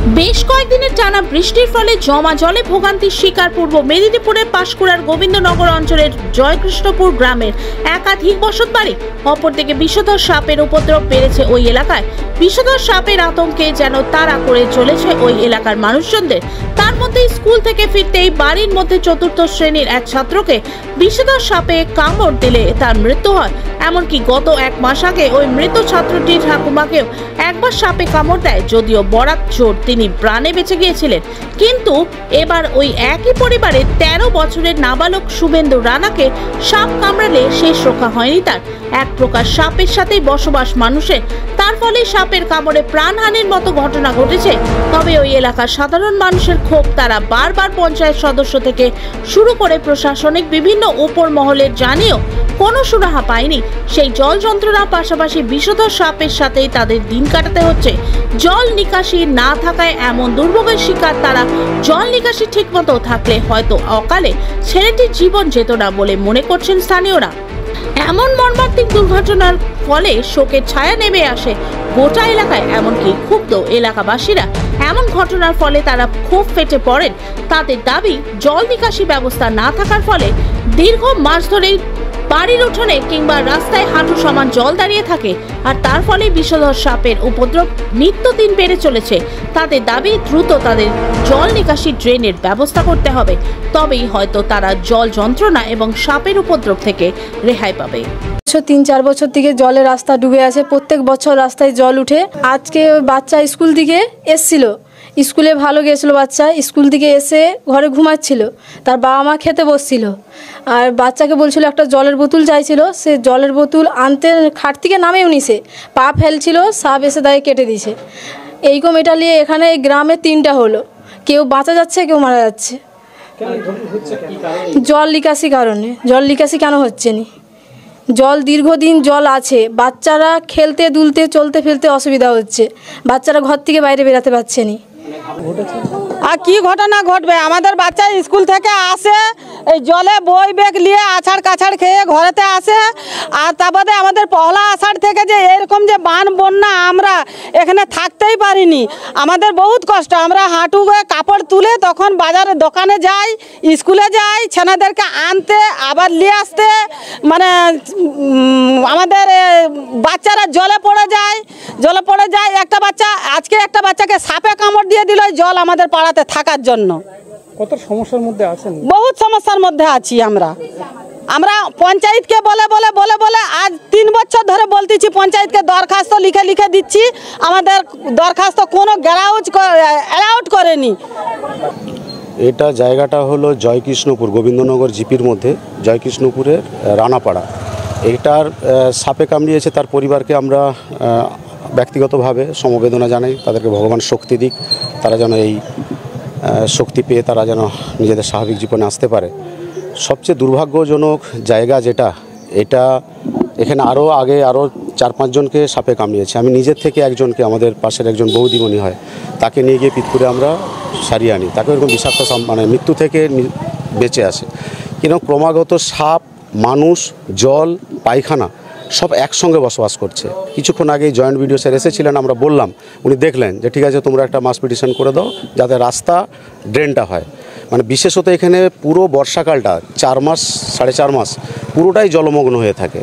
বেশ কয়েকদিনের টানা বৃষ্টির ফলে জমা জলে ভোগান্তির শিকার পূর্ব মেদিনীপুরের পাঁশকুড়ার গোবিন্দনগর অঞ্চলের জয়কৃষ্ণপুর গ্রামের একাধিক বসতবাড়ি। অপরদিকে বিষধর সাপের উপদ্রব বেড়েছে ওই এলাকায়। বিষধর সাপের আতঙ্কে যেন তাড়া করে চলেছে ওই এলাকার মানুষজনদের। তার মধ্যে স্কুল থেকে ফিরতেই বাড়ির মধ্যে চতুর্থ শ্রেণীর এক ছাত্রকে বিষধর সাপে কামড় দিলে তার মৃত্যু হয়। এমনকি গত এক মাস আগে ওই মৃত ছাত্রটির ঠাকুমাকেও একবার সাপে কামড় দেয়, যদিও বরাত জোর তিনি প্রাণে বেঁচে গিয়েছিলেন। কিন্তু এবার ওই একই পরিবারের 13 বছরের নাবালক শুভেন্দু রানাকে সাপ কামড়ালে শেষ রক্ষা হয়নি তার। এক প্রকার সাপের সাথেই বসবাস মানুষের, তার ফলে সাপের কামড়ে প্রাণহানির মতো ঘটনা ঘটেছে। তবে ওই এলাকার সাধারণ মানুষের ক্ষোভ, তারা বারবার পঞ্চায়েত সদস্য থেকে শুরু করে প্রশাসনিক বিভিন্ন উপর মহলের জানিয়েও কোনো সুরাহা পায়নি। সেই জল যন্ত্রণার পাশাপাশি বিষধর সাপের সাথেই তাদের দিন কাটাতে হচ্ছে। জল নিকাশি না থাকায় এমন দুর্ভোগের শিকার তারা। জল নিকাশি ঠিকমতো থাকলে হয়তো অকালে ছেলেটির জীবন যেত না বলে মনে করছেন স্থানীয়রা। এমন মর্মান্তিক দুর্ঘটনার ফলে শোকের ছায়া নেমে আসে গোটা এলাকায়। এমনকি ক্ষুব্ধ এলাকাবাসীরা এমন ঘটনার ফলে তারা ক্ষোভ ফেটে পড়েন। তাদের দাবি, জল নিকাশি ব্যবস্থা না থাকার ফলে দীর্ঘ মাস ধরেই বাড়ির উঠোনে কিংবা রাস্তায় হাঁটু সমান জল দাঁড়িয়ে থাকে, আর তার ফলে বিষধর সাপের উপদ্রব নিত্যদিন বেড়ে চলেছে। তাদের দাবি, দ্রুত তাদের জল নিকাশি ড্রেনের ব্যবস্থা করতে হবে, তবেই হয়তো তারা জল যন্ত্রণা এবং সাপের উপদ্রব থেকে রেহাই পাবে। 3-4 বছর থেকে জলের রাস্তা ডুবে আছে, প্রত্যেক বছর রাস্তায় জল উঠে। আজকে বাচ্চা স্কুল থেকে এসছিল, স্কুলে ভালো গেছিলো বাচ্চা, স্কুল থেকে এসে ঘরে ঘুমাচ্ছিল, তার বাবা মা খেতে বসছিল, আর বাচ্চাকে বলছিল একটা জলের বোতল চাইছিল। সে জলের বোতল আনতে খাট থেকে নামেও নিছে, পা ফেলছিল, সাপ এসে তাকে কেটে দিয়েছে। এইরকম এটা নিয়ে এখানে এই গ্রামে 3টা হলো, কেউ বাঁচা যাচ্ছে, কেউ মারা যাচ্ছে। জল নিকাশি কারণে। জল নিকাশি কেন হচ্ছে না? জল দীর্ঘদিন জল আছে, বাচ্চারা খেলতে দুলতে চলতে ফেলতে অসুবিধা হচ্ছে, বাচ্চারা ঘর থেকে বাইরে বেরাতে পারছে না। আর কি ঘটনা ঘটবে? আমাদের বাচ্চা স্কুল থেকে আসে, এই জলে বই ব্যাগ নিয়ে আছাড় কাছাড় খেয়ে ঘরেতে আসে। আর তারপরে আমাদের পহলা আষাঢ় থেকে যে এরকম যে বান বন্যা, আমরা এখানে থাকতেই পারিনি। আমাদের বহুত কষ্ট, আমরা হাঁটু কাপড় তুলে তখন বাজারে দোকানে যাই, স্কুলে যাই, ছেলেদেরকে আনতে আবার নিয়ে আসতে, মানে আমাদের বাচ্চারা জলে পড়ে যায়। একটা বাচ্চা, আজকে একটা বাচ্চাকে সাপে কামড় দিয়ে দিল জল আমাদের পাড়াতে থাকার জন্য। কত সমস্যার মধ্যে আছেন? বহুত সমস্যার মধ্যে আছি আমরা পঞ্চায়েতকে বলে আজ 3 বছর ধরে বলতেছি, পঞ্চায়েতকে দরখাস্ত লিখে দিচ্ছি, আমাদের দরখাস্ত কোনো অ্যালাউড করেনি। এটা জায়গাটা হলো জয়কৃষ্ণপুর, গোবিন্দনগর জিপির মধ্যে জয়কৃষ্ণপুরের রানাপাড়া। এটার সাপে কামড়িয়েছে, তার পরিবারকে আমরা ব্যক্তিগতভাবে সমবেদনা জানাই। তাদেরকে ভগবান শক্তি দিক, তারা যেন এই শক্তি পেয়ে তারা যেন নিজেদের স্বাভাবিক জীবনে আসতে পারে। সবচেয়ে দুর্ভাগ্যজনক জায়গা যেটা, এটা এখানে আরও 4-5 জনকে সাপে কামড়িয়েছে। আমি নিজের থেকে একজনকে, আমাদের পাশের একজন বৌদিমণি হয়, তাকে নিয়ে গিয়ে পিতপুরে আমরা সারিয়ে আনি। তাকে এরকম বিষাক্ত মানে মৃত্যু থেকে বেঁচে আসে। কিন্তু ক্রমাগত সাপ, মানুষ, জল, পায়খানা সব একসঙ্গে বসবাস করছে। কিছুক্ষণ আগেই জয়েন্ট ভিডিও স্যার এসেছিলেন, আমরা বললাম, উনি দেখলেন যে ঠিক আছে তোমরা একটা মাস পিটিশন করে দাও যাতে রাস্তা ড্রেনটা হয়। মানে বিশেষত এখানে পুরো বর্ষাকালটা 4 মাস 4.5 মাস পুরোটাই জলমগ্ন হয়ে থাকে।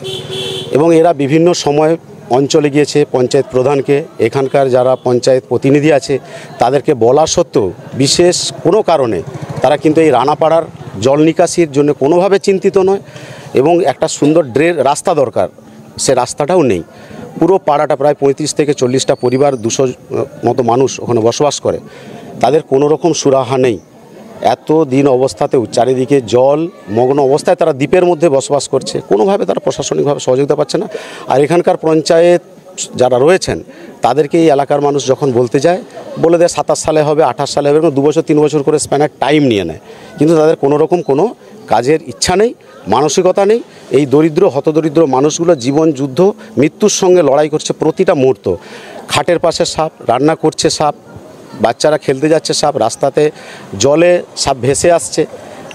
এবং এরা বিভিন্ন সময় অঞ্চলে গিয়েছে, পঞ্চায়েত প্রধানকে, এখানকার যারা পঞ্চায়েত প্রতিনিধি আছে তাদেরকে বলা সত্ত্বেও বিশেষ কোনো কারণে তারা কিন্তু এই রানাপাড়ার জল নিকাশির জন্য কোনোভাবে চিন্তিত নয়। এবং একটা সুন্দর রাস্তা দরকার, সে রাস্তাটাও নেই। পুরো পাড়াটা প্রায় 35 থেকে 40টা পরিবার, 200 মতো মানুষ ওখানে বসবাস করে, তাদের কোনো রকম সুরাহা নেই। এত দিন অবস্থাতেও চারিদিকে জল মগ্ন অবস্থায় তারা দ্বীপের মধ্যে বসবাস করছে, কোনোভাবে তারা প্রশাসনিকভাবে সহযোগিতা পাচ্ছে না। আর এখানকার পঞ্চায়েত যারা রয়েছেন তাদেরকে এই এলাকার মানুষ যখন বলতে যায়, বলে দেয় 27 সালে হবে, 28 সালে হবে, 2 বছর 3 বছর করে স্প্যানের টাইম নিয়ে নেয়। কিন্তু তাদের কোনো রকম কোনো কাজের ইচ্ছা নেই, মানসিকতা নেই। এই দরিদ্র হতদরিদ্র মানুষগুলো জীবন যুদ্ধ মৃত্যুর সঙ্গে লড়াই করছে প্রতিটা মুহূর্ত। খাটের পাশে সাপ, রান্না করছে সাপ, বাচ্চারা খেলতে যাচ্ছে সাপ, রাস্তাতে জলে সাপ ভেসে আসছে,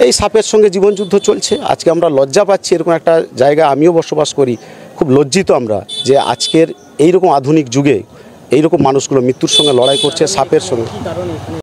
এই সাপের সঙ্গে জীবন যুদ্ধ চলছে। আজকে আমরা লজ্জা পাচ্ছি, এরকম একটা জায়গায় আমিও বসবাস করি, খুব লজ্জিত আমরা যে আজকের এইরকম আধুনিক যুগে এইরকম মানুষগুলো মৃত্যুর সঙ্গে লড়াই করছে সাপের সঙ্গে।